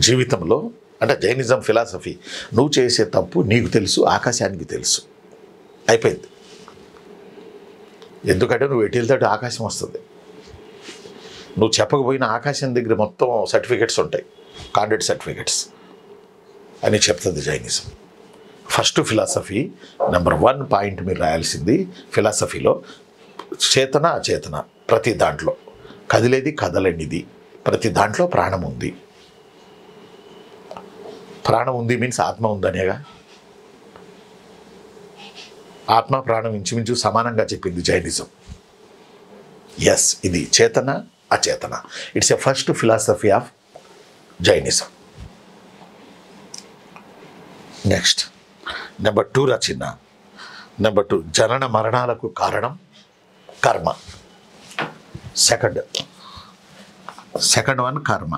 జీవితంలో అంటే Jainism philosophy, నువ్వు చేసే తప్పు నీకు తెలుసు, ఆకాశానికి తెలుసు, అయిపోయింది. ఎందుకంటే నువ్వు ఎటు వెళ్తాడు ఆకాశం వస్తుంది. నువ్వు చెప్పకపోయినా ఆకాశం దగ్గర మొత్తం సర్టిఫికెట్స్ ఉంటాయి, కాండిడేట్ సర్టిఫికెట్స్ అని చెప్తుంది Jainism. First philosophy number 1 point మీరు రాయాల్సింది ఫిలాసఫీలో, చేతన అచేతన ప్రతి దాంట్లో, కదిలేది కదలనిది ప్రతి దాంట్లో ప్రాణం ఉంది. ప్రాణం ఉంది మీన్స్ ఆత్మ ఉందనేగా. ఆత్మ ప్రాణం ఇంచుమించు సమానంగా చెప్పింది జైనిజం. ఎస్, ఇది చేతన అచేతన. It's a first philosophy of Jainism. Next number 2 రచన. నెంబర్ 2 జనన మరణాలకు కారణం కర్మ. సెకండ్ వన్ కర్మ,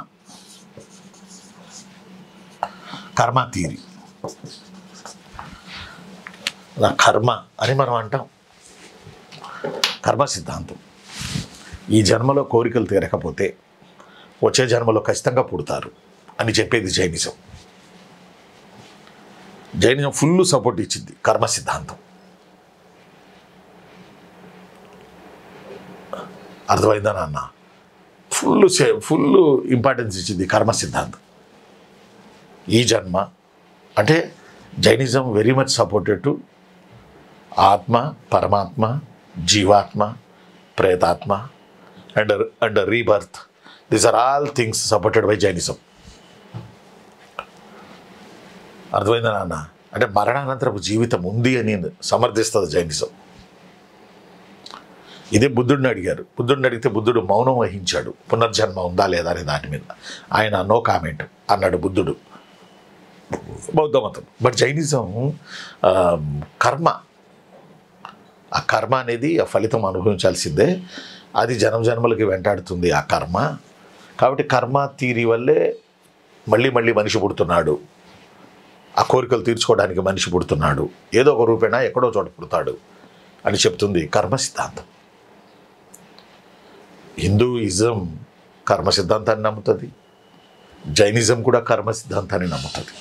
కర్మ థియరీ. కర్మ అని మనం అంటాం, కర్మ సిద్ధాంతం. ఈ జన్మలో కోరికలు తీరకపోతే వచ్చే జన్మలో ఖచ్చితంగా పుడతారు అని చెప్పేది జైనిజం. జైనిజం ఫుల్ సపోర్ట్ ఇచ్చింది కర్మ సిద్ధాంతం. అర్థమైందా నాన్న? ఫుల్ ఇంపార్టెన్స్ ఇచ్చింది కర్మ సిద్ధాంతం. ఈ జన్మ అంటే Jainism very much supported to atma, paramatma, jeevatma, pretatma and rebirth. These are all things supported by Jainism. అర్థమైందా నాన్న? అంటే మరణానంతరపు జీవితం ఉంది అని సమర్థిస్తుంది జైనిజం. ఇదే బుద్ధుడిని అడిగారు. బుద్ధుడిని అడిగితే బుద్ధుడు మౌనం వహించాడు, పునర్జన్మ ఉందా లేదా అనే దాని మీద. ఆయన నో కామెంట్ అన్నాడు బుద్ధుడు, బౌద్ధ మతం. బట్ జైనిజం కర్మ, ఆ కర్మ అనేది ఆ ఫలితం అనుభవించాల్సిందే, అది జన్మలకి వెంటాడుతుంది ఆ కర్మ. కాబట్టి కర్మ థియరీ వల్లే మళ్ళీ మనిషి పుడుతున్నాడు, ఆ కోరికలు తీర్చుకోవడానికి మనిషి పుడుతున్నాడు, ఏదో ఒక రూపేణా ఎక్కడో చోట పుడతాడు అని చెప్తుంది కర్మ సిద్ధాంతం. హిందూయిజం కర్మ సిద్ధాంతాన్ని నమ్ముతుంది, జైనిజం కూడా కర్మ సిద్ధాంతాన్ని నమ్ముతుంది.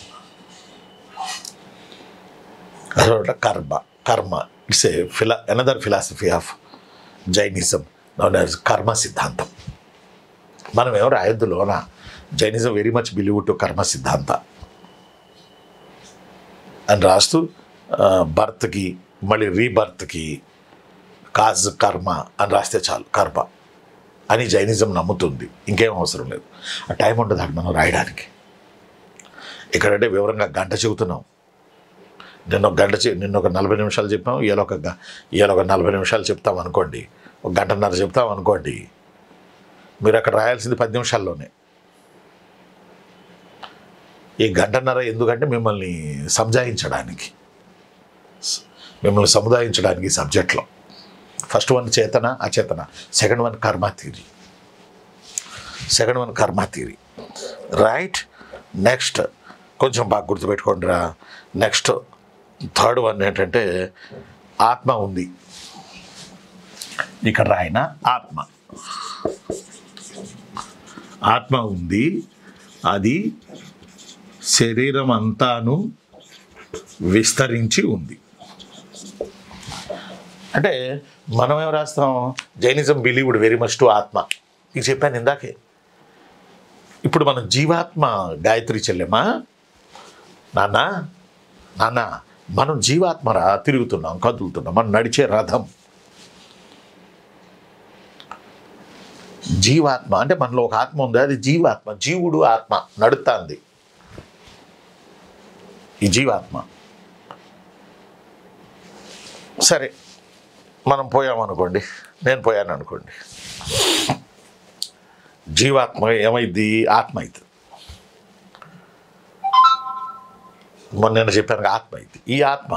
Karma it's a another philosophy of Jainism known as karma సిద్ధాంతం. మనం ఎవరు రాయొద్దులోన Jainism very much believe to karma సిద్ధాంత అని రాస్తూ బర్త్కి మళ్ళీ రీబర్త్కి కాజ్ కర్మ అని రాస్తే చాలు, కర్మ అని జైనిజం నమ్ముతుంది. ఇంకేం అవసరం లేదు, ఆ టైం ఉండదు అక్కడ మనం రాయడానికి. ఇక్కడంటే వివరంగా గంట చెబుతున్నాం. నిన్న ఒక 40 నిమిషాలు చెప్పాం, ఇవాళ ఒక 40 నిమిషాలు చెప్తాం అనుకోండి, ఒక గంటన్నర చెప్తాం అనుకోండి. మీరు అక్కడ రాయాల్సింది 10 నిమిషాల్లోనే. ఈ గంటన్నర ఎందుకంటే మిమ్మల్ని సముదాయించడానికి సబ్జెక్ట్లో. ఫస్ట్ వన్ చేతన అచేతన, సెకండ్ వన్ కర్మ థియరీ. రైట్. నెక్స్ట్ కొంచెం బాగా గుర్తుపెట్టుకోండిరా. నెక్స్ట్ థర్డ్ వన్ ఏంటంటే ఆత్మ ఉంది. ఇక్కడ రాయన ఆత్మ ఉంది, అది శరీరం అంతాను విస్తరించి ఉంది. అంటే మనం ఏం రాస్తాం, Jainism believed very much to ఆత్మ. ఇది చెప్పాను ఇందాకే. ఇప్పుడు మనం జీవాత్మ గాయత్రి చెల్లెమా నాన్న మనం జీవాత్మరా తిరుగుతున్నాం, కదులుతున్నాం, మనం నడిచే రథం. జీవాత్మ అంటే మనలో ఒక ఆత్మ ఉంది, అది జీవాత్మ. జీవుడు ఆత్మ నడుస్తుంది, ఈ జీవాత్మ. సరే, మనం పోయామనుకోండి, నేను పోయాను అనుకోండి, జీవాత్మ ఏమైంది? ఆత్మ అవుతుంది. మొన్న నేను చెప్పాను ఆత్మ అయింది. ఈ ఆత్మ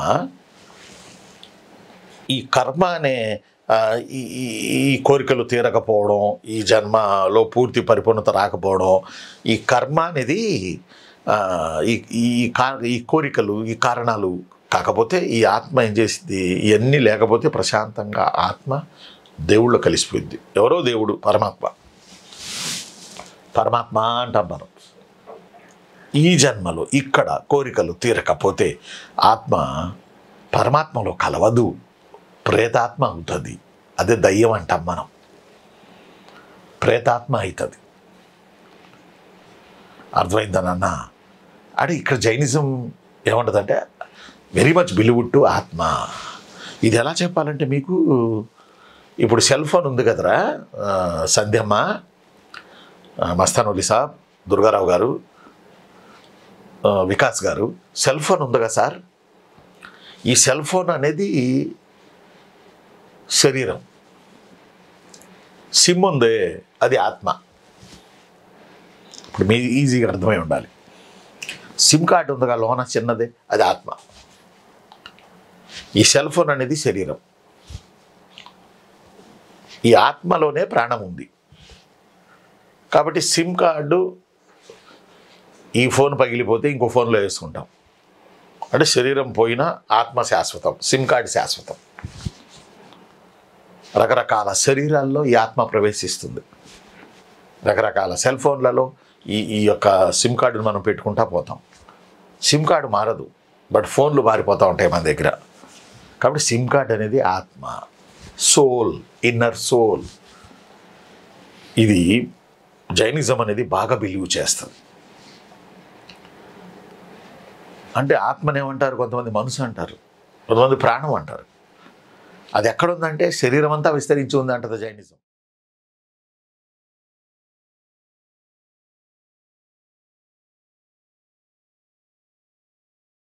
ఈ కర్మ అనే ఈ కోరికలు తీరకపోవడం, ఈ జన్మలో పూర్తి పరిపూర్ణత రాకపోవడం, ఈ కర్మ అనేది ఈ కోరికలు, ఈ కారణాలు కాకపోతే ఈ ఆత్మ ఏం చేసింది? ఇవన్నీ లేకపోతే ప్రశాంతంగా ఆత్మ దేవుళ్ళు కలిసిపోయింది. ఎవరో దేవుడు, పరమాత్మ అంటాం మనం. ఈ జన్మలో ఇక్కడ కోరికలు తీరకపోతే ఆత్మ పరమాత్మలో కలవదు, ప్రేతాత్మ అవుతుంది. అదే దయ్యం అంటాం మనం, ప్రేతాత్మ అవుతుంది. అర్థమైందనన్నా అంటే ఇక్కడ జైనిజం ఏమంటుందంటే వెరీ మచ్ బిలీవ్డ్ టు ఆత్మ. ఇది ఎలా చెప్పాలంటే మీకు ఇప్పుడు సెల్ ఫోన్ ఉంది కదరా సంధ్యమ్మ, మస్తానోలి సాబ్, దుర్గారావు గారు, వికాస్ గారు, సెల్ ఫోన్ ఉంది కదా సార్, ఈ సెల్ ఫోన్ అనేది శరీరం, సిమ్ ఉంది అది ఆత్మ. ఇప్పుడు మీ ఈజీగా అర్థమై ఉండాలి. సిమ్ కార్డు ఉందిగా లోన చిన్నదే అది ఆత్మ, ఈ సెల్ ఫోన్ అనేది శరీరం. ఈ ఆత్మలోనే ప్రాణం ఉంది. కాబట్టి సిమ్ కార్డు ఈ ఫోన్ పగిలిపోతే ఇంకో ఫోన్లో వేసుకుంటాం. అంటే శరీరం పోయినా ఆత్మ శాశ్వతం, సిమ్ కార్డు శాశ్వతం. రకరకాల శరీరాల్లో ఈ ఆత్మ ప్రవేశిస్తుంది. రకరకాల సెల్ ఫోన్లలో ఈ యొక్క సిమ్ కార్డును మనం పెట్టుకుంటా పోతాం. సిమ్ కార్డు మారదు, బట్ ఫోన్లు మారిపోతూ ఉంటాయి మన దగ్గర. కాబట్టి సిమ్ కార్డ్ అనేది ఆత్మ, సోల్, ఇన్నర్ సోల్. ఇది జైనిజం అనేది బాగా బిలీవ్ చేస్తుంది. అంటే ఆత్మని ఏమంటారు, కొంతమంది మనసు అంటారు, కొంతమంది ప్రాణం అంటారు. అది ఎక్కడుందంటే శరీరం అంతా విస్తరించి ఉంది అంటది జైనిజం.